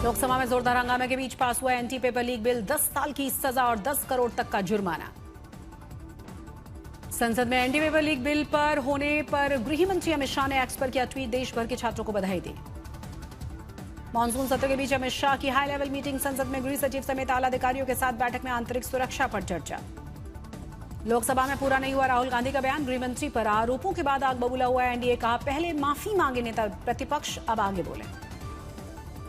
लोकसभा में जोरदार हंगामे के बीच पास हुआ एंटी पेपर लीक बिल। 10 साल की सजा और 10 करोड़ तक का जुर्माना। संसद में एंटी पेपर लीक बिल पर होने पर गृह मंत्री अमित शाह ने एक्स पर किया ट्वीट, देश भर के छात्रों को बधाई दी। मानसून सत्र के बीच अमित शाह की हाई लेवल मीटिंग। संसद में गृह सचिव समेत आला अधिकारियों के साथ बैठक में आंतरिक सुरक्षा पर चर्चा। लोकसभा में पूरा नहीं हुआ राहुल गांधी का बयान। गृह मंत्री पर आरोपों के बाद आग बबूला हुआ एनडीए। कहा पहले माफी मांगे नेता प्रतिपक्ष, अब आगे बोले।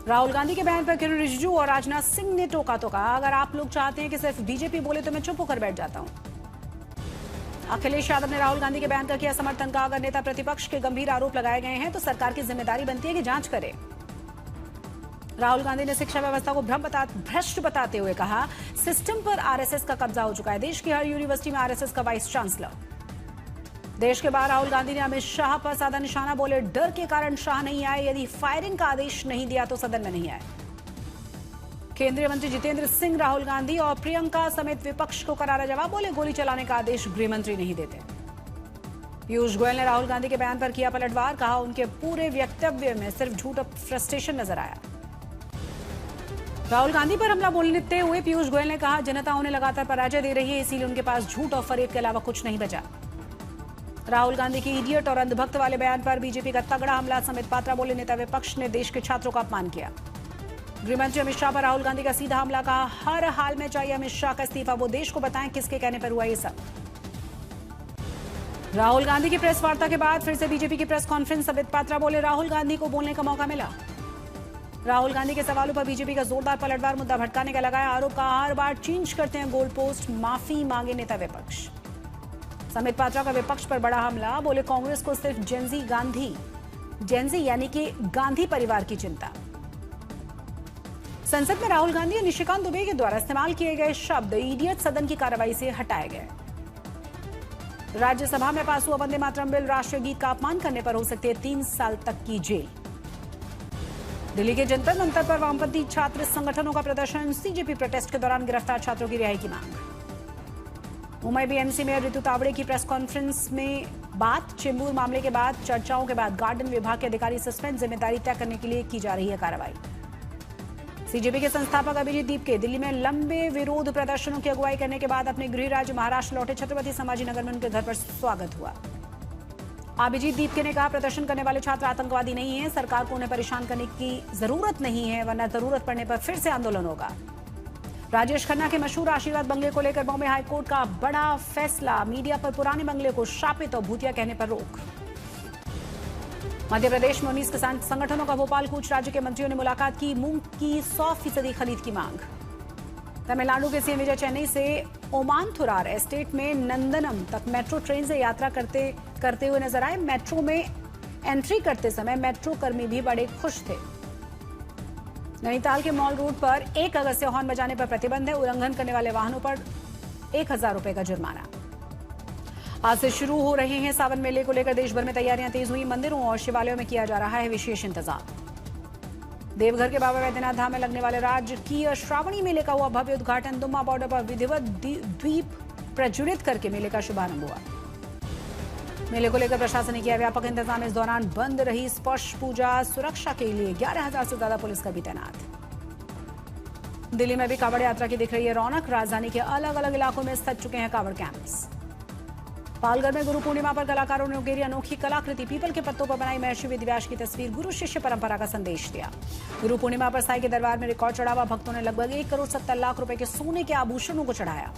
राहुल गांधी के बयान पर किरण रिजिजू और राजनाथ सिंह ने टोका तो कहा, अगर आप लोग चाहते हैं कि सिर्फ बीजेपी बोले तो मैं चुप होकर बैठ जाता हूं। अखिलेश यादव ने राहुल गांधी के बयान का किया समर्थन। का अगर नेता प्रतिपक्ष के गंभीर आरोप लगाए गए हैं तो सरकार की जिम्मेदारी बनती है कि जांच करे। राहुल गांधी ने शिक्षा व्यवस्था को भ्रष्ट बताते हुए कहा, सिस्टम पर आरएसएस का कब्जा हो चुका है। देश की हर यूनिवर्सिटी में आरएसएस का वाइस चांसलर। देश के बाहर राहुल गांधी ने अमित शाह पर साधा निशाना। बोले डर के कारण शाह नहीं आए, यदि फायरिंग का आदेश नहीं दिया तो सदन में नहीं आए। केंद्रीय मंत्री जितेंद्र सिंह राहुल गांधी और प्रियंका समेत विपक्ष को करारा जवाब। बोले गोली चलाने का आदेश गृह मंत्री नहीं देते। पीयूष गोयल ने राहुल गांधी के बयान पर किया पलटवार। कहा उनके पूरे वक्तव्य में सिर्फ झूठ और फ्रस्ट्रेशन नजर आया। राहुल गांधी पर हमला बोलते हुए पीयूष गोयल ने कहा, जनता उन्हें लगातार पराजय दे रही है, इसीलिए उनके पास झूठ और फरेब के अलावा कुछ नहीं बचा। राहुल गांधी की इडियट और अंधभक्त वाले बयान पर बीजेपी का तगड़ा हमला। समित पात्रा बोले नेता विपक्ष ने देश के छात्रों का अपमान किया। गृहमंत्री अमित शाह पर राहुल गांधी का सीधा हमला। कहा हर हाल में चाहिए अमित शाह का इस्तीफा, वो देश को बताएं किसके कहने पर हुआ ये सब। राहुल गांधी की प्रेस वार्ता के बाद फिर से बीजेपी की प्रेस कॉन्फ्रेंस। समित पात्रा बोले राहुल गांधी को बोलने का मौका मिला। राहुल गांधी के सवालों पर बीजेपी का जोरदार पलटवार। मुद्दा भटकाने का लगाया आरोप। का हर बार चेंज करते हैं गोल पोस्ट, माफी मांगे नेता विपक्ष। समित पात्रा का विपक्ष पर बड़ा हमला। बोले कांग्रेस को सिर्फ जेंजी यानी कि गांधी परिवार की चिंता। संसद में राहुल गांधी और निशिकांत दुबे के द्वारा इस्तेमाल किए गए शब्द इडियट सदन की कार्रवाई से हटाए गए। राज्यसभा में पास हुआ वंदे मातरम बिल। राष्ट्रीय गीत का अपमान करने पर हो सकती है 3 साल तक की जेल। दिल्ली के जंतर मंतर पर वामपंथी छात्र संगठनों का प्रदर्शन। सीजेपी प्रोटेस्ट के दौरान गिरफ्तार छात्रों की रिहाई की मांग। मुंबई बीएमसी में ऋतु तावड़े की प्रेस कॉन्फ्रेंस में बात। चेंबूर मामले के बाद चर्चाओं के बाद गार्डन विभाग के अधिकारी सस्पेंड। जिम्मेदारी तय करने के लिए की जा रही है कार्रवाई। सीजेपी के संस्थापक अभिजीत दीप के दिल्ली में लंबे विरोध प्रदर्शनों की अगुवाई करने के बाद अपने गृह राज्य महाराष्ट्र लौटे। छत्रपति संभाजी नगर में उनके घर पर स्वागत हुआ। अभिजीत दीपके ने कहा प्रदर्शन करने वाले छात्र आतंकवादी नहीं है, सरकार को उन्हें परेशान करने की जरूरत नहीं है, वरना जरूरत पड़ने पर फिर से आंदोलन होगा। राजेश खन्ना के मशहूर आशीर्वाद बंगले को लेकर बॉम्बे हाईकोर्ट का बड़ा फैसला। मीडिया पर पुराने बंगले को शापित और भूतिया कहने पर रोक। मध्य प्रदेश में 19 किसान संगठनों का भोपाल कूच। राज्य के मंत्रियों ने मुलाकात की। मूंग की 100% खरीद की मांग। तमिलनाडु के सीएम विजय चेन्नई से ओमानथुरार एस्टेट में नंदनम तक मेट्रो ट्रेन से यात्रा करते हुए नजर आए। मेट्रो में एंट्री करते समय मेट्रो कर्मी भी बड़े खुश थे। नैनीताल के मॉल रोड पर 1 अगस्त से हॉर्न बजाने पर प्रतिबंध है। उल्लंघन करने वाले वाहनों पर 1000 रुपए का जुर्माना। आज से शुरू हो रहे हैं सावन मेले को लेकर देश भर में तैयारियां तेज हुई। मंदिरों और शिवालयों में किया जा रहा है विशेष इंतजाम। देवघर के बाबा वैद्यनाथ धाम में लगने वाले राजकीय श्रावणी मेले का हुआ भव्य उद्घाटन। दुम्मा बॉर्डर पर विधिवत द्वीप प्रज्वलित करके मेले का शुभारंभ हुआ। मेले को लेकर प्रशासन ने किया व्यापक इंतजाम। इस दौरान बंद रही स्पर्श पूजा। सुरक्षा के लिए 11,000 से ज्यादा पुलिसकर्मी तैनात। दिल्ली में भी कांवड़ यात्रा की दिख रही है रौनक। राजधानी के अलग अलग इलाकों में सज चुके हैं कांवड़ कैंप्स। पालघर में गुरु पूर्णिमा पर कलाकारों ने उकेरी अनोखी कलाकृति। पीपल के पत्तों पर बनाई महर्षि वेदव्यास की तस्वीर। गुरु शिष्य परंपरा का संदेश दिया। गुरु पूर्णिमा पर साईं के दरबार में रिकॉर्ड चढ़ावा। भक्तों ने लगभग 1 करोड़ 70 लाख रुपए के सोने के आभूषणों को चढ़ाया।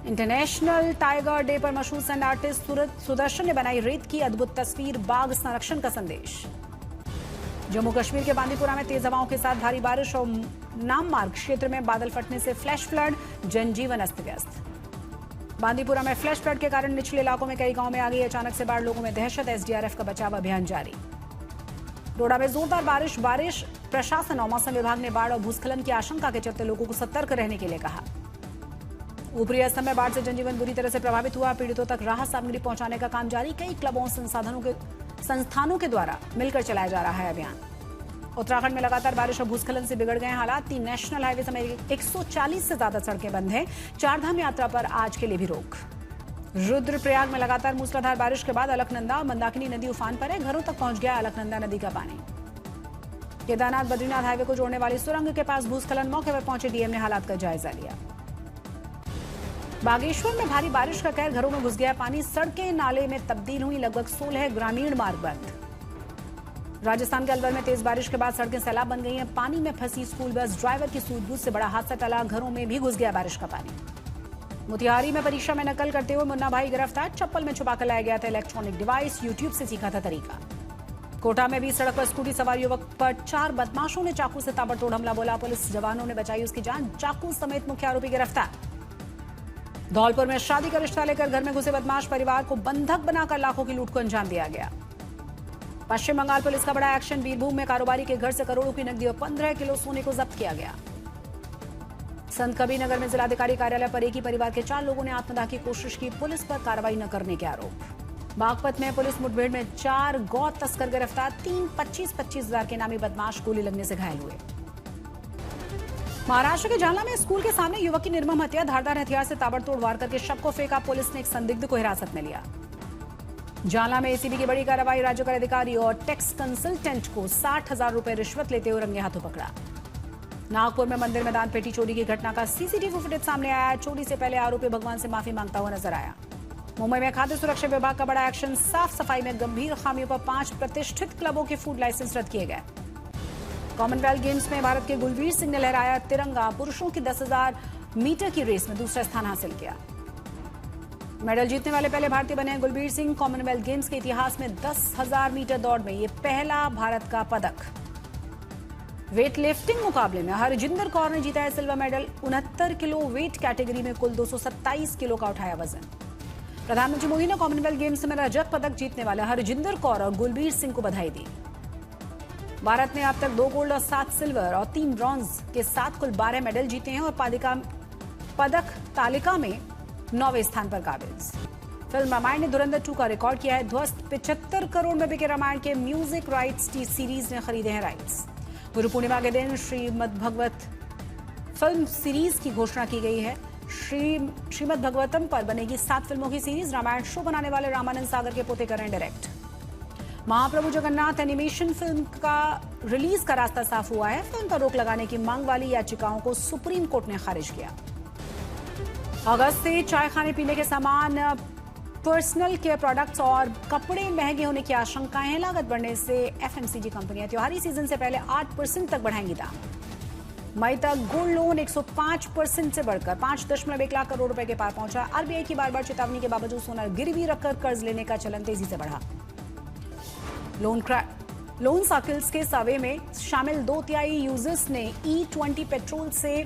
इंटरनेशनल टाइगर डे पर मशहूर सैंड आर्टिस्ट सुदर्शन ने बनाई रेत की अद्भुत तस्वीर। बाघ संरक्षण का संदेश। जम्मू कश्मीर के बांदीपुरा में तेज हवाओं के साथ भारी बारिश और नाममार्ग क्षेत्र में बादल फटने से फ्लैश फ्लड। जनजीवन अस्त व्यस्त। बांदीपुरा में फ्लैश फ्लड के कारण निचले इलाकों में कई गांव में आ गई अचानक से बाढ़। लोगों में दहशत। एसडीआरएफ का बचाव अभियान जारी। डोडा में जोरदार बारिश। प्रशासन और मौसम विभाग ने बाढ़ और भूस्खलन की आशंका के चलते लोगों को सतर्क रहने के लिए कहा। ऊपरी असम में बाढ़ से जनजीवन बुरी तरह से प्रभावित हुआ। पीड़ितों तक राहत सामग्री पहुंचाने का काम जारी। कई क्लबों संस्थानों के द्वारा मिलकर चलाया जा रहा है अभियान। उत्तराखंड में लगातार बारिश और भूस्खलन से बिगड़ गए हालात। 3 नेशनल हाईवे समेत 140 से ज्यादा सड़कें बंद हैं। चारधाम यात्रा पर आज के लिए भी रोक। रुद्रप्रयाग में लगातार मूसलाधार बारिश के बाद अलकनंदा और मंदाकिनी नदी उफान पर है। घरों तक पहुंच गया अलकनंदा नदी का पानी। केदारनाथ बद्रीनाथ हाईवे को जोड़ने वाली सुरंग के पास भूस्खलन, मौके पर पहुंचे डीएम ने हालात का जायजा लिया। बागेश्वर में भारी बारिश का कहर, घरों में घुस गया पानी, सड़कें नाले में तब्दील हुई, लगभग 16 ग्रामीण मार्ग बंद। राजस्थान के अलवर में तेज बारिश के बाद सड़कें सैलाब बन गई हैं, पानी में फंसी स्कूल बस, ड्राइवर की सूझबूझ से बड़ा हादसा टला, घरों में भी घुस गया बारिश का पानी। मोतिहारी में परीक्षा में नकल करते हुए मुन्ना भाई गिरफ्तार, चप्पल में छुपाकर लाया गया था इलेक्ट्रॉनिक डिवाइस, यूट्यूब से सीखा था तरीका। कोटा में भी सड़क पर स्कूटी सवार युवक पर 4 बदमाशों ने चाकू से ताबड़तोड़ हमला बोला, पुलिस जवानों ने बचाई उसकी जान, चाकू समेत मुख्य आरोपी गिरफ्तार। धौलपुर में शादी का रिश्ता लेकर घर में घुसे बदमाश, परिवार को बंधक बनाकर लाखों की लूट को अंजाम दिया गया। पश्चिम बंगाल पुलिस का बड़ा एक्शन, बीरभूम में कारोबारी के घर से करोड़ों की नकदी और 15 किलो सोने को जब्त किया गया। संत कबीरनगर में जिलाधिकारी कार्यालय पर एक ही परिवार के 4 लोगों ने आत्मदाह की कोशिश की, पुलिस पर कार्रवाई न करने के आरोप। बागपत में पुलिस मुठभेड़ में 4 गौ तस्कर गिरफ्तार, 3 25-25 हजार के नामी बदमाश गोली लगने से घायल हुए। महाराष्ट्र के जालना में स्कूल के सामने युवक की निर्मम हत्या, धारदार हथियार से ताबड़तोड़ वार करके शव को फेंका, पुलिस ने एक संदिग्ध को हिरासत में लिया। जालना में एसीबी की बड़ी कार्रवाई, राज्य कर अधिकारी और टैक्स कंसल्टेंट को 60,000 रुपए रिश्वत लेते हुए रंगे हाथों पकड़ा। नागपुर में मंदिर में दान पेटी चोरी की घटना का सीसीटीवी फुटेज सामने आया, चोरी से पहले आरोपी भगवान से माफी मांगता हुआ नजर आया। मुंबई में खाद्य सुरक्षा विभाग का बड़ा एक्शन, साफ सफाई में गंभीर खामियों पर 5 प्रतिष्ठित क्लबों के फूड लाइसेंस रद्द किए गए। कॉमनवेल्थ गेम्स में भारत के गुलबीर सिंह ने लहराया तिरंगा, पुरुषों की 10,000 मीटर की रेस में दूसरा स्थान हासिल किया। मेडल जीतने वाले पहले भारतीय बने हैं गुलबीर सिंह, कॉमनवेल्थ गेम्स के इतिहास में 10,000 मीटर दौड़ में ये पहला भारत का पदक। वेट लिफ्टिंग मुकाबले में हरजिंदर कौर ने जीता है silver medal, 69 kilo weight category में कुल 227 किलो का उठाया वजन। प्रधानमंत्री मोदी ने कॉमनवेल्थ गेम्स में रजत पदक जीतने वाले हरजिंदर कौर और गुलबीर सिंह को बधाई दी। भारत ने अब तक 2 गोल्ड और 7 सिल्वर और 3 ब्रॉन्ज के साथ कुल 12 मेडल जीते हैं और पदक तालिका में 9वें स्थान पर काबिज। फिल्म रामायण ने धुरंधर 2 का रिकॉर्ड किया है, ध्वस्त 75 करोड़ में बिके रामायण के म्यूजिक राइट्स सीरीज ने खरीदे हैं राइट्स। गुरु पूर्णिमा के दिन श्रीमद् भगवत फिल्म सीरीज की घोषणा की गई है। श्रीमद् भगवतम पर बनेगी 7 फिल्मों की सीरीज, रामायण शो बनाने वाले रामानंद सागर के पोते कर रहे हैं डायरेक्ट। महाप्रभु जगन्नाथ एनिमेशन फिल्म का रिलीज का रास्ता साफ हुआ है, फिल्म पर रोक लगाने की मांग वाली याचिकाओं को सुप्रीम कोर्ट ने खारिज किया। अगस्त से चाय खाने पीने के सामान, पर्सनल केयर प्रोडक्ट्स और कपड़े महंगे होने की आशंकाएं हैं। लागत बढ़ने से एफएमसीजी कंपनियां त्योहारी सीजन से पहले 8% तक बढ़ाएंगी दाम। मई तक गोल्ड लोन 105% से बढ़कर 5.1 लाख करोड़ रुपए के पार पहुंचा। आरबीआई की बार बार चेतावनी के बावजूद सोना गिरवी रखकर कर्ज लेने का चलन तेजी से बढ़ा। लोन सर्कल्स के सर्वे में शामिल 2/3 यूजर्स ने E20 पेट्रोल से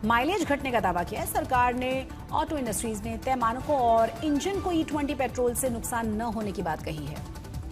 माइलेज घटने का दावा किया है। सरकार ने ऑटो इंडस्ट्रीज में तय मानकों और इंजन को E20 पेट्रोल से नुकसान न होने की बात कही है।